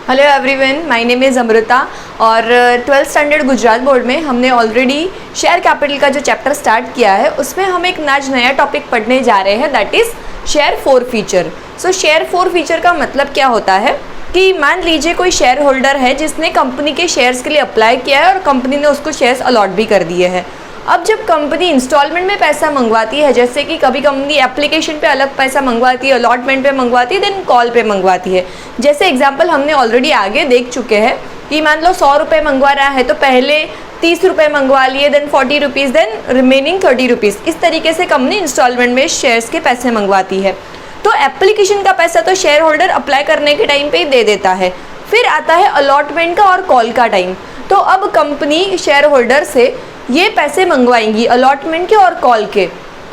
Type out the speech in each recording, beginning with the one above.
Hello everyone, my name is Amrita और 12th standard Gujarat board में हमने ऑलरेडी शेयर कैपिटल का जो चैप्टर स्टार्ट किया है उसमें हम एक आज नया टॉपिक पढ़ने जा रहे हैं, that is share four feature. So share four feature का मतलब क्या होता है कि मान लीजिए कोई शेयर होल्डर है जिसने कंपनी के शेयर्स के लिए अप्लाई किया है और कंपनी ने उसको शेयर्स अलॉट भी कर दिए हैं। अब जब कंपनी इंस्टॉलमेंट में पैसा मंगवाती है, जैसे कि कभी कंपनी एप्लीकेशन पे अलग पैसा मंगवाती है, अलॉटमेंट पे मंगवाती है, देन कॉल पे मंगवाती है। जैसे एग्जांपल हमने ऑलरेडी आगे देख चुके हैं कि मान लो 100 रुपये मंगवा रहा है तो पहले 30 रुपये मंगवा लिए, then 40 rupees, then remaining 30 rupees. इस तरीके से कंपनी इंस्टॉलमेंट में शेयर्स के पैसे मंगवाती है। तो एप्लीकेशन का पैसा तो शेयर होल्डर अप्लाई करने के टाइम पे ही दे देता है। फिर आता है अलॉटमेंट का और कॉल का टाइम। तो अब कंपनी शेयर होल्डर से ये पैसे मंगवाएंगी अलॉटमेंट के और कॉल के।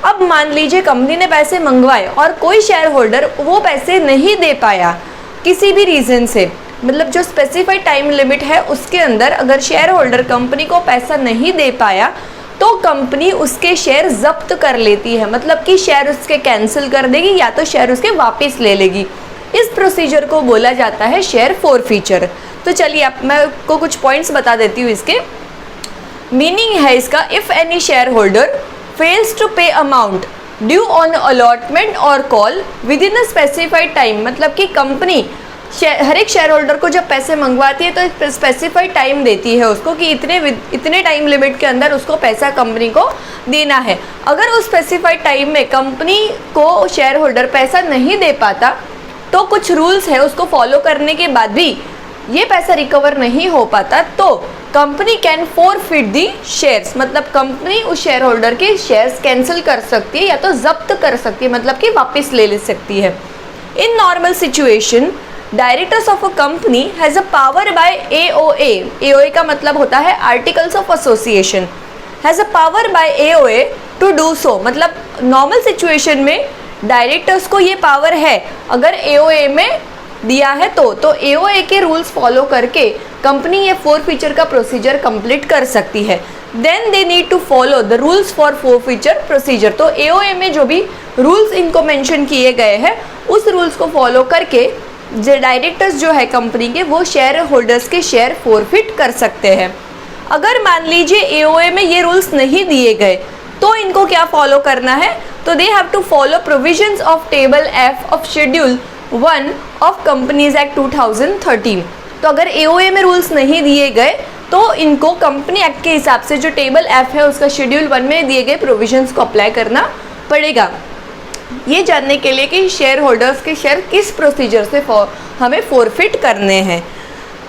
अब मान लीजिए कंपनी ने पैसे मंगवाए और कोई शेयर होल्डर वो पैसे नहीं दे पाया किसी भी रीज़न से, मतलब जो स्पेसिफाइड टाइम लिमिट है उसके अंदर अगर शेयर होल्डर कंपनी को पैसा नहीं दे पाया तो कंपनी उसके शेयर जब्त कर लेती है, मतलब कि शेयर उसके कैंसिल कर देगी या तो शेयर उसके वापस ले लेगी। इस प्रोसीजर को बोला जाता है शेयर फोर फीचर। तो चलिए अब मैं आपको कुछ पॉइंट्स बता देती हूँ। इसके मीनिंग है इसका, if any share holder fails to pay amount due on allotment और call within a specified time, मतलब कि कंपनी हर एक शेयर होल्डर को जब पैसे मंगवाती है तो एक स्पेसिफाइड टाइम देती है उसको कि इतने टाइम लिमिट के अंदर उसको पैसा कंपनी को देना है। अगर उस स्पेसिफाइड टाइम में कंपनी को शेयर होल्डर पैसा नहीं दे पाता तो कुछ रूल्स है, उसको फॉलो करने के बाद भी ये पैसा रिकवर नहीं हो पाता तो company can forfeit the shares, मतलब कंपनी उस शेयर होल्डर के शेयर्स कैंसिल कर सकती है या तो जब्त कर सकती है, मतलब कि वापस ले सकती है। In normal situation directors of a company has a power by AOA, AOA का मतलब होता है articles of association, has a power by AOA to do so, मतलब नॉर्मल सिचुएशन में डायरेक्टर्स को ये पावर है अगर AOA में दिया है तो AOA के रूल्स फॉलो करके कंपनी ये फोर फीचर का प्रोसीजर कंप्लीट कर सकती है। Then they need to follow the rules for forfeiture procedure. तो AOA में जो भी रूल्स इनको मेंशन किए गए हैं उस रूल्स को फॉलो करके जो डायरेक्टर्स जो है कंपनी के वो शेयर होल्डर्स के शेयर फोरफिट कर सकते हैं। अगर मान लीजिए AOA में ये रूल्स नहीं दिए गए तो इनको क्या फॉलो करना है, तो they have to follow provisions of table F of schedule 1 of companies act 2013। तो अगर AOA में रूल्स नहीं दिए गए तो इनको कंपनी एक्ट के हिसाब से जो टेबल F है उसका शेड्यूल 1 में दिए गए प्रोविजंस को अप्लाई करना पड़ेगा। ये जानने के लिए कि शेयर होल्डर्स के शेयर किस प्रोसीजर से हमें फोरफिट करने हैं।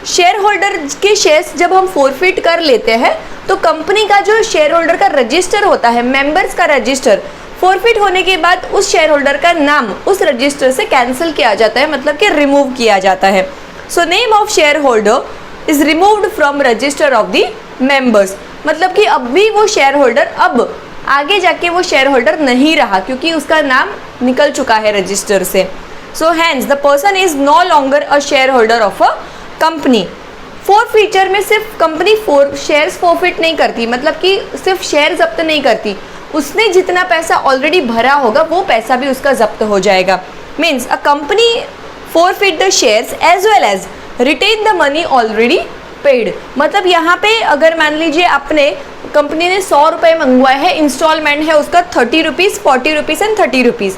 शेयर होल्डर के शेयर्स जब हम फोरफिट कर लेते हैं तो कंपनी का जो शेयर होल्डर का रजिस्टर होता है, मेंबर्स का रजिस्टर, फोरफिट होने के बाद उस शेयर होल्डर का नाम उस रजिस्टर से कैंसिल किया जाता है, मतलब कि रिमूव किया जाता है। So name of share holder is removed from register of the members, मतलब कि अब भी वो शेयर होल्डर अब आगे जाके वो शेयर होल्डर नहीं रहा क्योंकि उसका नाम निकल चुका है रजिस्टर से। So hence the person is no longer a share holder of a company. Forfeiture में सिर्फ कंपनी शेयर्स फोरफिट नहीं करती, मतलब कि सिर्फ शेयर जब्त नहीं करती, उसने जितना पैसा ऑलरेडी भरा होगा वो पैसा भी उसका जब्त हो जाएगा। Means a company forfeit the shares as well as retain the money already paid. मतलब यहाँ पे अगर मान लीजिए आपने कंपनी ने 100 रुपये मंगवाए हैं, इंस्टॉलमेंट है उसका 30 rupees, 40 rupees and 30 rupees.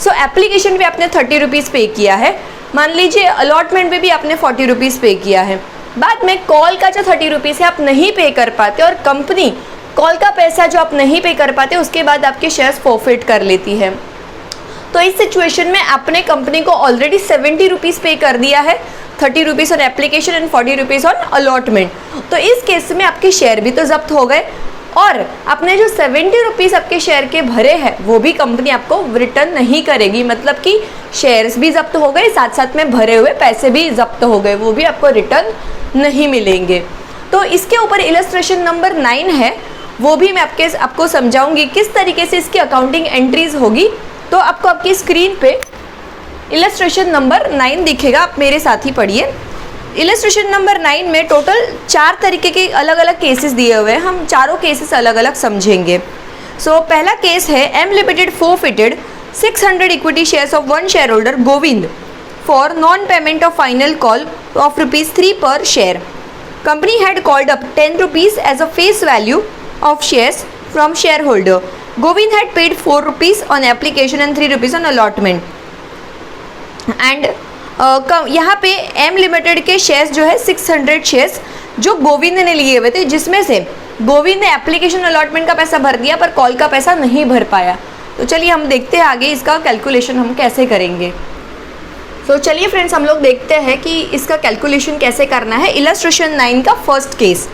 So application पे आपने 30 रुपीज़ पे किया है, मान लीजिए अलॉटमेंट पे भी आपने 40 रुपीज़ पे किया है। बाद में कॉल का जो 30 रुपीज़ है आप नहीं पे कर पाते और कंपनी कॉल का पैसा जो आप नहीं पे कर पाते उसके बाद आपके शेयर्स फोरफिट कर लेती है। तो इस सिचुएशन में आपने कंपनी को ऑलरेडी 70 रुपीज़ पे कर दिया है, 30 rupees on application and 40 rupees on allotment. तो इस केस में आपके शेयर भी तो जब्त हो गए और आपने जो 70 रुपीज़ आपके शेयर के भरे हैं वो भी कंपनी आपको रिटर्न नहीं करेगी, मतलब कि शेयर्स भी जब्त हो गए, साथ साथ में भरे हुए पैसे भी जब्त हो गए, वो भी आपको रिटर्न नहीं मिलेंगे। तो इसके ऊपर इलस्ट्रेशन नंबर 9 है, वो भी मैं आपको समझाऊंगी किस तरीके से इसकी अकाउंटिंग एंट्रीज होगी। तो आपको आपकी स्क्रीन पे इलस्ट्रेशन नंबर 9 दिखेगा, आप मेरे साथ ही पढ़िए। इलस्ट्रेशन नंबर 9 में टोटल 4 तरीके के अलग अलग केसेस दिए हुए हैं, हम चारों केसेस अलग अलग समझेंगे। सो पहला केस है M limited forfeited 600 equity shares of one share holder Govind for non payment of final call of ₹3 per share. Company had called up 10 rupees as a face value of shares from shareholder. Govind had paid 4 rupees on application and 3 rupees on allotment. And यहाँ पे M limited के shares जो है 600 shares जो गोविंद ने लिए हुए थे, जिसमें से गोविंद ने एप्लीकेशन अलॉटमेंट का पैसा भर दिया पर कॉल का पैसा नहीं भर पाया. तो चलिए हम देखते हैं आगे इसका कैलकुलेशन हम कैसे करेंगे. तो चलिए फ्रेंड्स हम लोग देखते हैं कि इसका कैलकुलेशन कैसे करना है. इलस्ट्रेशन 9 का फर्स्ट केस.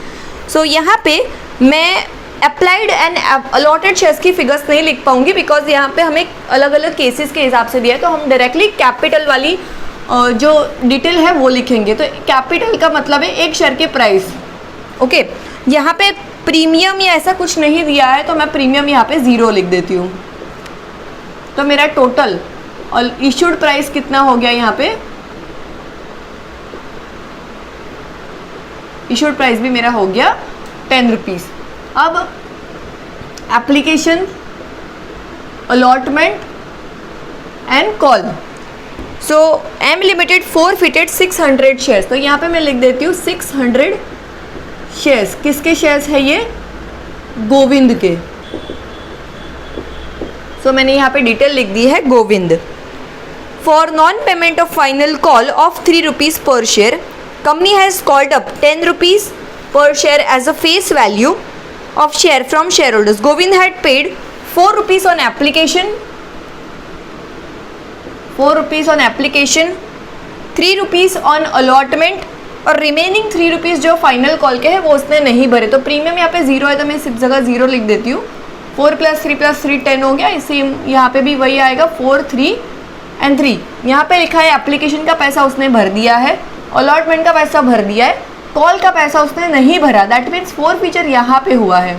सो यहाँ पे मैं अप्लाइड एंड अलॉटेड शेयर्स की फिगर्स नहीं लिख पाऊंगी बिकॉज यहाँ पे हमें अलग अलग केसेस के हिसाब से दिया है. तो हम डायरेक्टली कैपिटल वाली जो डिटेल है वो लिखेंगे. तो कैपिटल का मतलब है एक शेयर के प्राइस. ओके, यहाँ पे प्रीमियम या ऐसा कुछ नहीं दिया है तो मैं प्रीमियम यहाँ पे 0 लिख देती हूँ. तो मेरा टोटल और इश्यूड प्राइस कितना हो गया, यहाँ पे इश्यूड प्राइस भी मेरा हो गया 10 रुपीज़. अब application, allotment and call. So M limited forfeited 600 shares. तो यहाँ पे मैं लिख देती हूँ 600 शेयर्स. किसके शेयर्स है ये? गोविंद के. सो मैंने यहाँ पे डिटेल लिख दी है Govind. For non payment of final call of 3 rupees per share, company has called up 10 rupees per share as a face value of share from shareholders. Govind had paid 4 rupees on application, 4 rupees on application, 3 rupees on allotment और remaining 3 rupees जो final call के हैं वो उसने नहीं भरे. तो premium यहाँ पे 0 है तो मैं सिर्फ जगह 0 लिख देती हूँ. 4 + 3 + 3 10 हो गया. इसी यहाँ पे भी वही आएगा 4, 3 एंड 3. यहाँ पे लिखा है एप्लीकेशन का पैसा उसने भर दिया है, अलॉटमेंट का पैसा भर दिया है, कॉल का पैसा उसने नहीं भरा. दैट मीन्स forfeiture यहाँ पे हुआ है.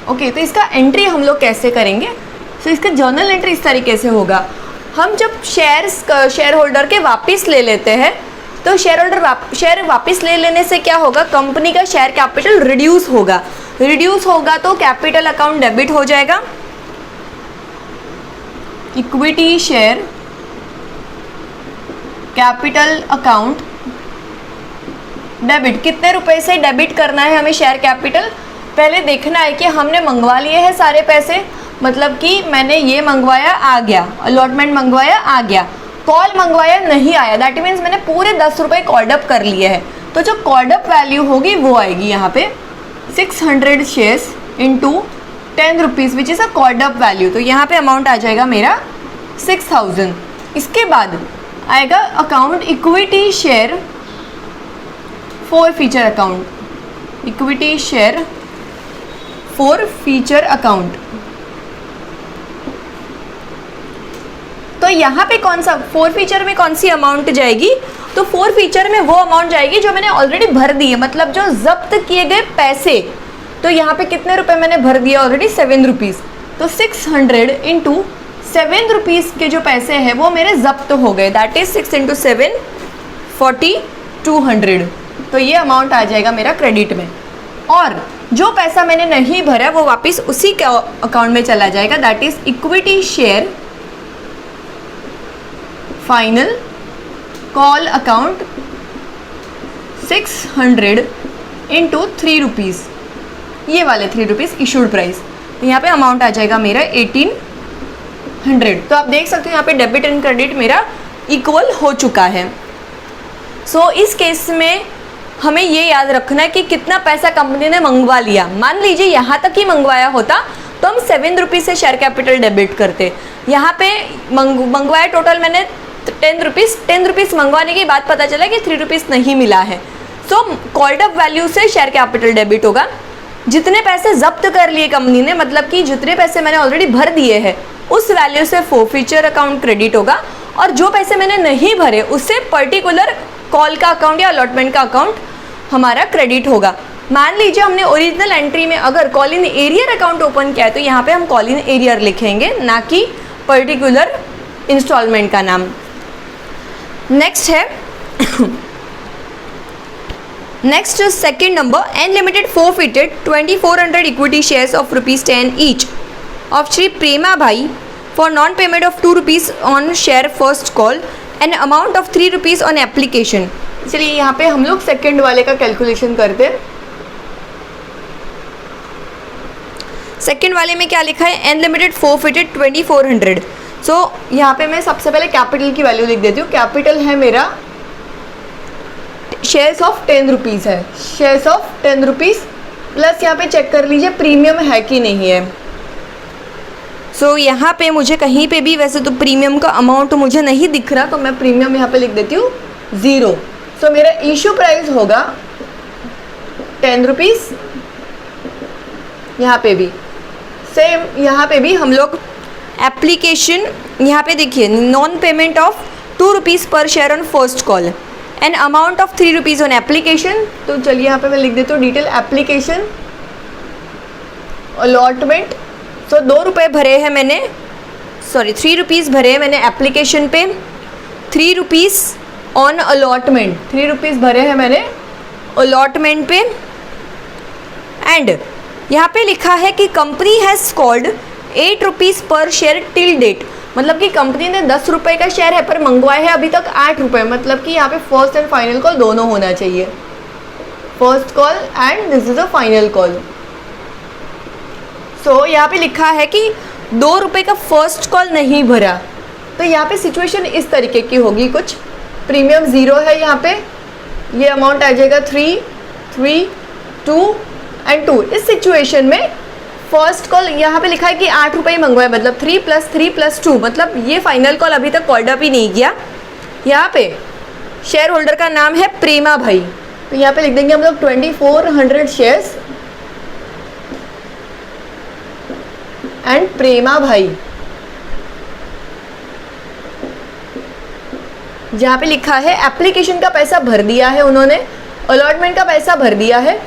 ओके, तो इसका एंट्री हम लोग कैसे करेंगे? सो इसका जर्नल एंट्री इस तरीके से होगा. हम जब शेयर होल्डर के वापस ले लेते हैं तो शेयर वापस ले लेने से क्या होगा? कंपनी का शेयर कैपिटल रिड्यूस होगा. रिड्यूस होगा तो कैपिटल अकाउंट डेबिट हो जाएगा. Equity share capital account debit. कितने रुपए से डेबिट करना है हमें शेयर कैपिटल? पहले देखना है कि हमने मंगवा लिए हैं सारे पैसे, मतलब कि मैंने ये मंगवाया आ गया, अलॉटमेंट मंगवाया आ गया, कॉल मंगवाया नहीं आया. दैट मीन्स मैंने पूरे 10 रुपये कॉल्ड अप कर लिए हैं. तो जो कॉल्ड अप वैल्यू होगी वो आएगी यहाँ पे 600 shares into 10 rupees which is a called up value. तो यहाँ पे अमाउंट आ जाएगा मेरा 6000. इसके बाद आएगा account equity share forfeiture account. Equity share forfeiture account. तो यहाँ पे कौन सा forfeiture में कौन सी अमाउंट जाएगी? तो forfeiture में वो अमाउंट जाएगी जो मैंने ऑलरेडी भर दी है, मतलब जो जब्त किए गए पैसे. तो यहाँ पे कितने रुपए मैंने भर दिया ऑलरेडी? 7 रुपीज़. तो 600 इंटू 7 रुपीज़ के जो पैसे हैं वो मेरे जब्त हो गए. That is 6 × 7 4200. तो ये अमाउंट आ जाएगा मेरा क्रेडिट में. और जो पैसा मैंने नहीं भरा वो वापस उसी के अकाउंट में चला जाएगा. That is equity share final call account 600 into 3 rupees. ये वाले 3 रुपीज़ इशूड प्राइस. तो यहाँ पे अमाउंट आ जाएगा मेरा 1800. तो आप देख सकते हो यहाँ पे डेबिट एंड क्रेडिट मेरा इक्वल हो चुका है. सो इस केस में हमें ये याद रखना है कि कितना पैसा कंपनी ने मंगवा लिया. मान लीजिए यहाँ तक ही मंगवाया होता तो हम 7 रुपीज़ से शेयर कैपिटल डेबिट करते. यहाँ पे मंगवाया टोटल मैंने 10 रुपीज़. 10 रुपीज़ मंगवाने के बाद पता चला कि 3 रुपीज़ नहीं मिला है. सो कॉल्ड अप वैल्यू से शेयर कैपिटल डेबिट होगा. जितने पैसे जब्त कर लिए कंपनी ने, मतलब कि जितने पैसे मैंने ऑलरेडी भर दिए हैं उस वैल्यू से forfeiture अकाउंट क्रेडिट होगा. और जो पैसे मैंने नहीं भरे उससे पर्टिकुलर कॉल का अकाउंट या अलॉटमेंट का अकाउंट हमारा क्रेडिट होगा. मान लीजिए हमने ओरिजिनल एंट्री में अगर call in arrear account open किया है तो यहाँ पे हम कॉल इन एरियर लिखेंगे, ना कि पर्टिकुलर इंस्टॉलमेंट का नाम. नेक्स्ट है next second number. N limited forfeited 2400 equity shares of ₹10 each of Shri Prema bhai for non payment of 2 rupees on share first call and amount of 3 rupees on application. चलिए यहाँ पे हम लोग सेकेंड वाले का कैलकुलेशन करते हैं। सेकेंड वाले में क्या लिखा है, अनलिमिटेड फोरफिटेड 2400। सो यहाँ पे मैं सबसे पहले कैपिटल की वैल्यू लिख देती हूँ। कैपिटल है मेरा शेयर्स ऑफ 10 रुपीज़ है, शेयर्स ऑफ 10 रुपीज़ प्लस यहाँ पे चेक कर लीजिए प्रीमियम है कि नहीं है। सो यहाँ पे मुझे कहीं पे भी वैसे तो प्रीमियम का अमाउंट मुझे नहीं दिख रहा, तो मैं प्रीमियम यहाँ पे लिख देती हूँ 0। सो मेरा इशू प्राइस होगा 10 रुपीज़। यहाँ पे भी सेम, यहाँ पे भी हम लोग एप्लीकेशन, यहाँ पे देखिए non payment of 2 rupees per share on first call and amount of 3 rupees on application. तो चलिए यहाँ पे मैं लिख देती हूँ डिटेल एप्लीकेशन अलॉटमेंट। सो 2 रुपये भरे हैं मैंने, सॉरी 3 रुपीज़ भरे हैं मैंने एप्लीकेशन पे, 3 रुपीज़ ऑन अलॉटमेंट, 3 रुपीज़ भरे हैं मैंने अलॉटमेंट पे। एंड यहाँ पे लिखा है कि company has called 8 rupees per share till date, मतलब कि कंपनी ने 10 रुपये का शेयर है पर मंगवाए है अभी तक 8 रुपये, मतलब कि यहाँ पे फर्स्ट एंड फाइनल कॉल दोनों होना चाहिए, first call and this is a final call. So यहाँ पे लिखा है कि 2 रुपये का फर्स्ट कॉल नहीं भरा, तो यहाँ पे सिचुएशन इस तरीके की होगी कुछ। प्रीमियम 0 है, यहाँ पे ये अमाउंट आ जाएगा 3, 3, 2 एंड 2। इस सिचुएशन में फर्स्ट कॉल यहाँ पे लिखा है कि 8 रुपये मंगवाए, मतलब 3 + 3 + 2, मतलब ये फाइनल कॉल अभी तक कॉल्ड अप ही नहीं किया। यहाँ पे शेयर होल्डर का नाम है प्रेमा भाई, तो यहाँ पे लिख देंगे हम लोग 2400 शेयर्स एंड प्रेमा भाई। जहाँ पे लिखा है एप्लीकेशन का पैसा भर दिया है उन्होंने, अलॉटमेंट का पैसा भर दिया है,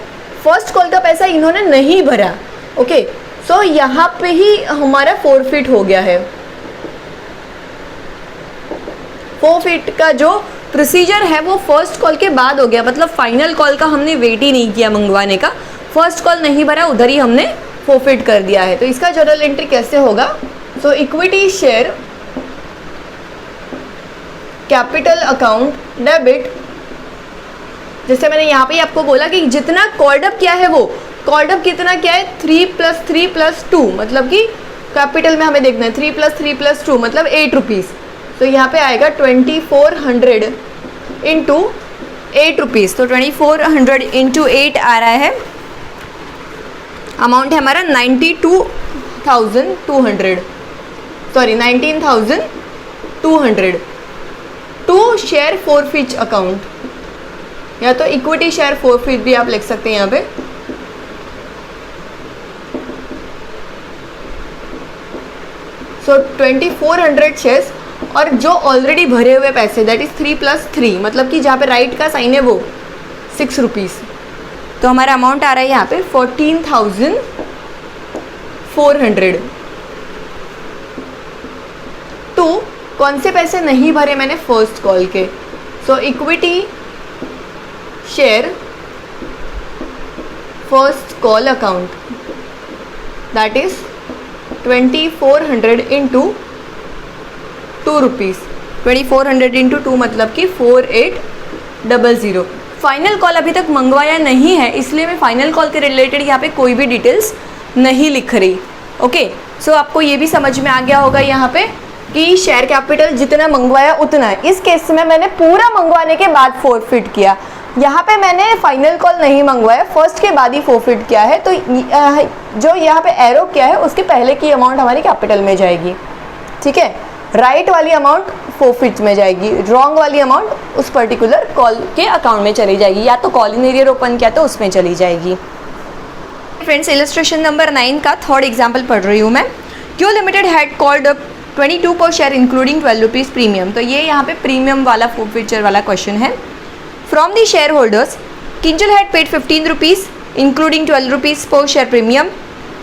फर्स्ट कॉल का पैसा इन्होंने नहीं भरा। ओके, सो यहाँ पे ही हमारा फोरफिट हो गया है। फोरफिट का जो प्रोसीजर है वो फर्स्ट कॉल के बाद हो गया, मतलब फाइनल कॉल का हमने वेट ही नहीं किया मंगवाने का, फर्स्ट कॉल नहीं भरा उधर ही हमने फोरफिट कर दिया है। तो इसका जर्नल एंट्री कैसे होगा, so equity share capital account debit, जैसे मैंने यहाँ पे आपको बोला कि जितना कॉल्ड अप किया है वो कॉल्ड अप कितना क्या है 3 + 3 + 2, मतलब कि कैपिटल में हमें देखना है 3 + 3 + 2 मतलब 8 रुपीज़। तो यहाँ पे आएगा 2400 इंटू 8 रुपीज़, तो 2400 इंटू 8 आ रहा है, अमाउंट है हमारा 19,200, sorry 19,200 to share forfeit account, या तो इक्विटी शेयर फोरफिट भी आप लिख सकते हैं यहाँ पे। सो 2400 शेयर्स, और जो ऑलरेडी भरे हुए पैसे दैट इज 3 + 3, मतलब कि जहाँ पे राइट का साइन है वो 6 रुपीज़, तो हमारा अमाउंट आ रहा है यहाँ पे 14,400। तो कौन से पैसे नहीं भरे मैंने फर्स्ट कॉल के, so equity share first call account that is 2400 into 2 rupees, 2400 into 2 मतलब कि 4800। फाइनल कॉल अभी तक मंगवाया नहीं है, इसलिए मैं फाइनल कॉल के रिलेटेड यहाँ पे कोई भी डिटेल्स नहीं लिख रही। ओके, सो आपको ये भी समझ में आ गया होगा यहाँ पे कि शेयर कैपिटल जितना मंगवाया उतना है। इस केस में मैंने पूरा मंगवाने के बाद फोरफिट किया, यहाँ पे मैंने फाइनल कॉल नहीं मंगवाया, फर्स्ट के बाद ही फोरफिट किया है। तो जो यहाँ पे एरो किया है उसके पहले की अमाउंट हमारी कैपिटल में जाएगी, ठीक है, राइट वाली अमाउंट फोरफिट में जाएगी, रॉन्ग वाली अमाउंट उस पर्टिकुलर कॉल के अकाउंट में चली जाएगी, या तो कॉल इन एरियर ओपन किया तो उसमें चली जाएगी। फ्रेंड्स, इलस्ट्रेशन नंबर 9 का थर्ड एग्जाम्पल पढ़ रही हूँ मैं। Q limited had called up 22 पर शेयर इंक्लूडिंग 12 रुपीज़ प्रीमियम, तो ये यहाँ पे प्रीमियम वाला फोरफिचर वाला क्वेश्चन है। From the shareholders Kinjal had paid 15 rupees including 12 rupees per share premium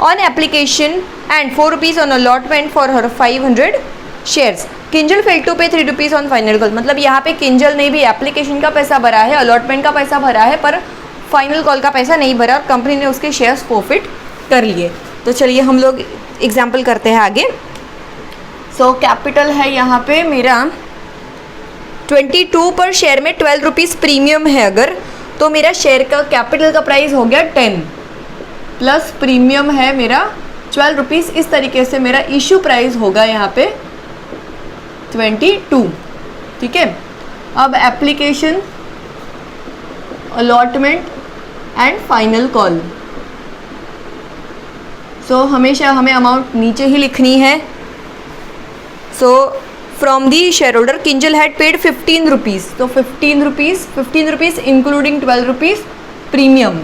on application and 4 rupees on allotment for हर 500 shares. Kinjal fail to pay 3 rupees on final call, मतलब यहाँ पे किंजल ने भी एप्लीकेशन का पैसा भरा है, अलॉटमेंट का पैसा भरा है, पर फाइनल कॉल का पैसा नहीं भरा और कंपनी ने उसके शेयर्स फोरफिट कर लिए। तो चलिए हम लोग एग्जाम्पल करते हैं आगे। सो कैपिटल है यहाँ पे मेरा 22 पर शेयर में 12 रुपीज़ प्रीमियम है अगर, तो मेरा शेयर का कैपिटल का प्राइस हो गया 10 प्लस प्रीमियम है मेरा 12 रुपीज़। इस तरीके से मेरा इशू प्राइस होगा यहाँ पे 22। ठीक है, अब application, allotment and final call. So हमेशा हमें अमाउंट नीचे ही लिखनी है। So from the shareholder Kinjal had paid 15 rupees, तो 15 rupees including 12 rupees premium.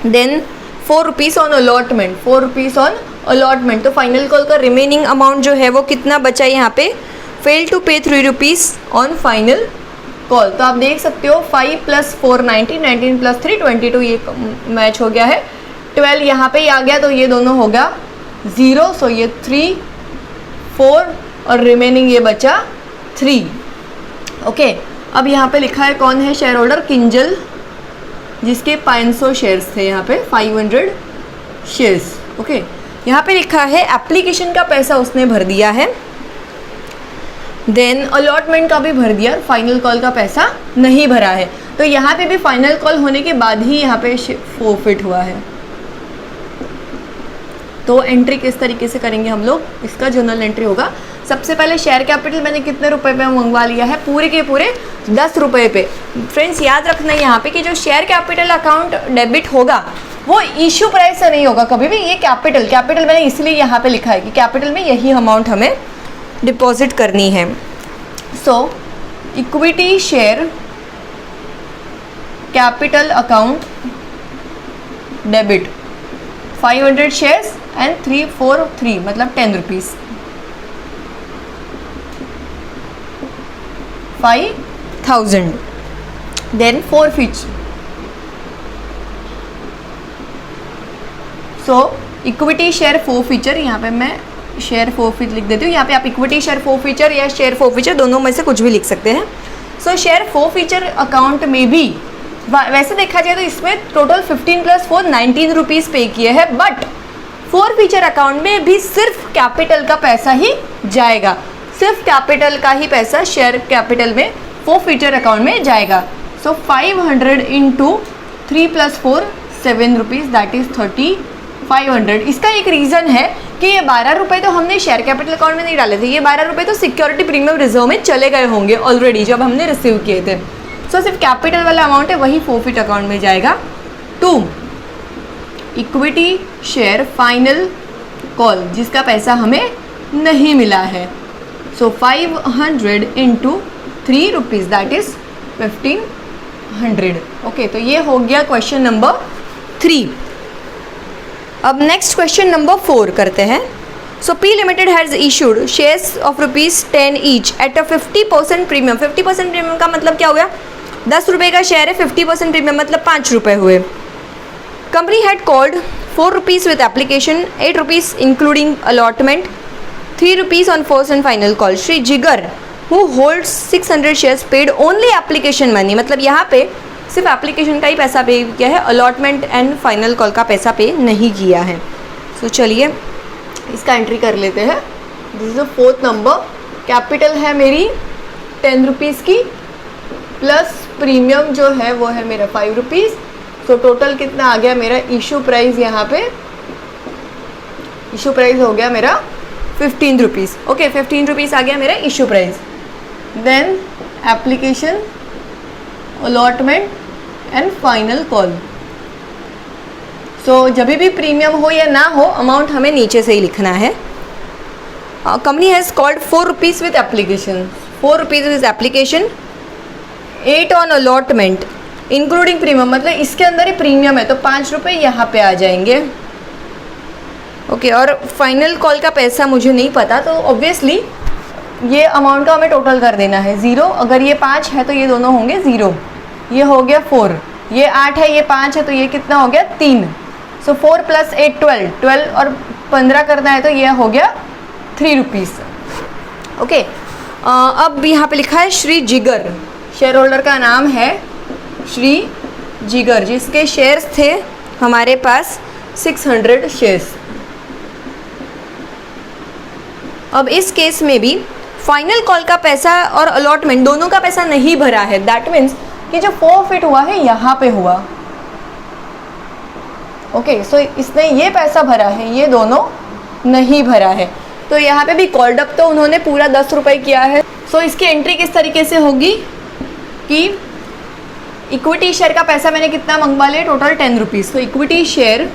Then 4 rupees on allotment, 4 rupees on allotment. तो फाइनल कॉल का रिमेनिंग अमाउंट जो है वो कितना बचा यहाँ पे, fail to pay 3 rupees on final call. तो आप देख सकते हो 5 + 4 19, 19 + 3 22, ये मैच हो गया है। 12 यहाँ पे ही आ गया, तो ये दोनों होगा 0। सो ये 3 4 और रिमेनिंग ये बचा 3। ओके, अब यहाँ पे लिखा है कौन है शेयर होल्डर, किंजल, जिसके 500 शेयर्स थे, यहाँ पे 500 शेयर्स। ओके, यहाँ पे लिखा है एप्लीकेशन का पैसा उसने भर दिया है, देन अलॉटमेंट का भी भर दिया, फाइनल कॉल का पैसा नहीं भरा है। तो यहाँ पे भी फाइनल कॉल होने के बाद ही यहाँ पे फोरफिट हुआ है। तो एंट्री किस तरीके से करेंगे हम लोग, इसका जर्नल एंट्री होगा। सबसे पहले शेयर कैपिटल मैंने कितने रुपए पे मंगवा लिया है, पूरे के पूरे 10 रुपये पे। फ्रेंड्स याद रखना यहाँ पे कि जो शेयर कैपिटल अकाउंट डेबिट होगा वो इशू प्राइस से नहीं होगा कभी भी। ये कैपिटल मैंने इसलिए यहाँ पे लिखा है कि कैपिटल में यही अमाउंट हमें डिपॉजिट करनी है। So equity share capital account debit 500 shares and 343 मतलब 10 rupees, 5000। Then forfeit. So equity share forfeiture, यहाँ पे मैं शेयर फोरफिट लिख देती हूँ। यहाँ पे आप इक्विटी शेयर फोरफीचर या शेयर फोरफीचर दोनों में से कुछ भी लिख सकते हैं। सो शेयर फोरफीचर अकाउंट में भी वैसे देखा जाए तो इसमें टोटल 15 + 4 19 रुपीज़ पे किए हैं, बट फोरफीचर अकाउंट में भी सिर्फ कैपिटल का पैसा ही जाएगा, सिर्फ कैपिटल का ही पैसा शेयर कैपिटल में फोरफीचर अकाउंट में जाएगा। सो 500 × 3 + 4 7 रुपीज़, दैट इज़ 3500। इसका एक रीज़न है कि ये 12 रुपये तो हमने शेयर कैपिटल अकाउंट में नहीं डाले थे, ये 12 रुपये तो सिक्योरिटी प्रीमियम रिजर्व में चले गए होंगे ऑलरेडी जब हमने रिसीव किए थे। सो सिर्फ कैपिटल वाला अमाउंट है वही फोरफिट अकाउंट में जाएगा। 2 इक्विटी शेयर फाइनल कॉल, जिसका पैसा हमें नहीं मिला है। सो 500 × 3 रुपीज़, दैट इज़ 1500। ओके, तो ये हो गया क्वेश्चन नंबर 3। अब नेक्स्ट क्वेश्चन नंबर 4 करते हैं। So P limited has issued shares of ₹10 each at a 50% premium. 50% premium का मतलब क्या हुआ, 10 रुपये का शेयर है, 50% प्रीमियम मतलब 5 रुपये हुए। Company had called 4 rupees with application, 8 rupees including allotment, 3 rupees on first and final call. Shri Jigar who holds 600 shares paid only application money, मतलब यहाँ पे सिर्फ एप्लीकेशन का ही पैसा पे किया है, अलॉटमेंट एंड फाइनल कॉल का पैसा पे नहीं किया है। सो चलिए इसका एंट्री कर लेते हैं। This is the 4th number. Capital है मेरी 10 रुपीज़ की, प्लस प्रीमियम जो है वो है मेरा 5 रुपीज़। सो टोटल कितना आ गया मेरा इशू प्राइस, यहाँ पे इशू प्राइस हो गया मेरा 15 रुपीज़। ओके, 15 रुपीज़ आ गया मेरा issue price. Then application, allotment and final call. So जब भी प्रीमियम हो या ना हो अमाउंट हमें नीचे से ही लिखना है। Company has called 4 rupees with application, 4 rupees with application, 8 on allotment including premium, मतलब इसके अंदर ही प्रीमियम है तो 5 रुपये यहाँ पे आ जाएंगे। ओके, और फाइनल कॉल का पैसा मुझे नहीं पता, तो ऑब्वियसली ये अमाउंट का हमें टोटल कर देना है 0। अगर ये 5 है तो ये दोनों होंगे 0। ये हो गया 4, ये 8 है, ये 5 है, तो ये कितना हो गया 3। सो 4 + 8 12 और 15 करना है तो ये हो गया 3 रुपीज़। ओके, अब यहाँ पे लिखा है श्री जिगर, शेयर होल्डर का नाम है श्री जिगर, जिसके शेयर्स थे हमारे पास 600 शेयर्स। अब इस केस में भी फाइनल कॉल का पैसा और अलॉटमेंट दोनों का पैसा नहीं भरा है, दैट मीन्स कि जो फॉरफिट हुआ है यहाँ पे हुआ। ओके, सो इसने ये पैसा भरा है, ये दोनों नहीं भरा है। तो यहाँ पे भी कॉल्ड अप तो उन्होंने पूरा 10 रुपये किया है। सो इसकी एंट्री किस तरीके से होगी कि इक्विटी शेयर का पैसा मैंने कितना मंगवा लिया, टोटल 10 रुपीज़। तो equity share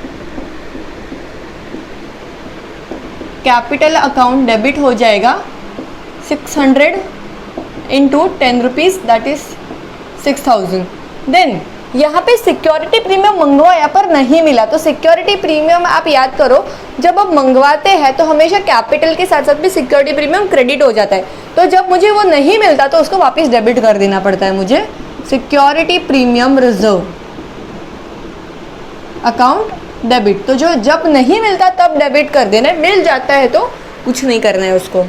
capital account debit हो जाएगा 600 into 10 rupees, that is 6000। Then यहाँ पे सिक्योरिटी प्रीमियम मंगवाया पर नहीं मिला, तो सिक्योरिटी प्रीमियम आप याद करो, जब आप मंगवाते हैं तो हमेशा कैपिटल के साथ साथ भी सिक्योरिटी प्रीमियम क्रेडिट हो जाता है। तो जब मुझे वो नहीं मिलता तो उसको वापस डेबिट कर देना पड़ता है मुझे। Security premium reserve account debit, तो जो जब नहीं मिलता तब डेबिट कर देना है, मिल जाता है तो कुछ नहीं करना है उसको।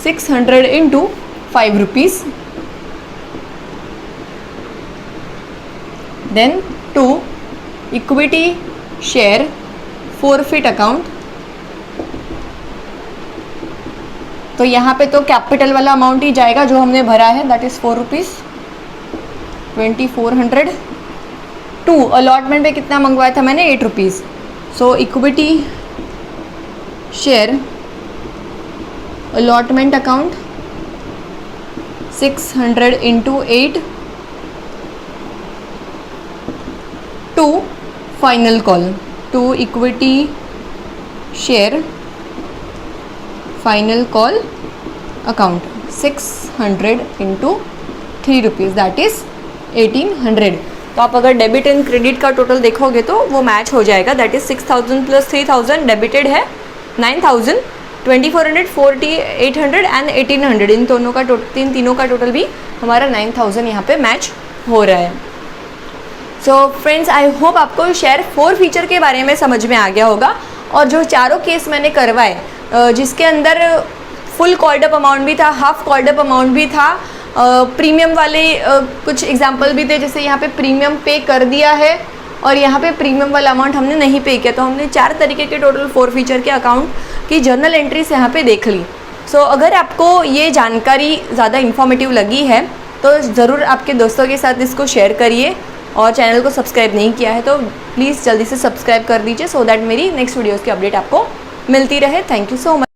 600 into 5 rupees, then 2 equity share forfeit account. तो यहाँ पे तो कैपिटल वाला अमाउंट ही जाएगा जो हमने भरा है, दैट इज़ 4 रुपीज़ 2400। 2 अलॉटमेंट पे कितना मंगवाया था मैंने, 8 rupees. So equity share allotment account 600 into 8 to final call, 2 equity share final call account 600 into 3 rupees, that is 1800। तो आप अगर डेबिट एंड क्रेडिट का टोटल देखोगे तो वो मैच हो जाएगा, दैट इज़ 6000 प्लस 3000 डेबिटेड है 9000, 2400, 4800 एंड 1800, इन दोनों का तीनों का टोटल भी हमारा 9000 यहाँ पे मैच हो रहा है। सो फ्रेंड्स, आई होप आपको शेयर 4 फीचर के बारे में समझ में आ गया होगा। और जो चारों केस मैंने करवाए, जिसके अंदर फुल कॉल्ड अप अमाउंट भी था, हाफ कॉल्ड अप अमाउंट भी था, प्रीमियम वाले कुछ एग्जांपल भी थे, जैसे यहाँ पे प्रीमियम पे कर दिया है और यहाँ पे प्रीमियम वाला अमाउंट हमने नहीं पे किया। तो हमने 4 तरीके के टोटल 4 फीचर के अकाउंट की जर्नल एंट्रीज यहाँ पे देख ली। सो अगर आपको ये जानकारी ज़्यादा इन्फॉर्मेटिव लगी है तो ज़रूर आपके दोस्तों के साथ इसको शेयर करिए, और चैनल को सब्सक्राइब नहीं किया है तो प्लीज़ जल्दी से सब्सक्राइब कर दीजिए, सो दैट मेरी नेक्स्ट वीडियोज़ की अपडेट आपको मिलती रहे। Thank you so much.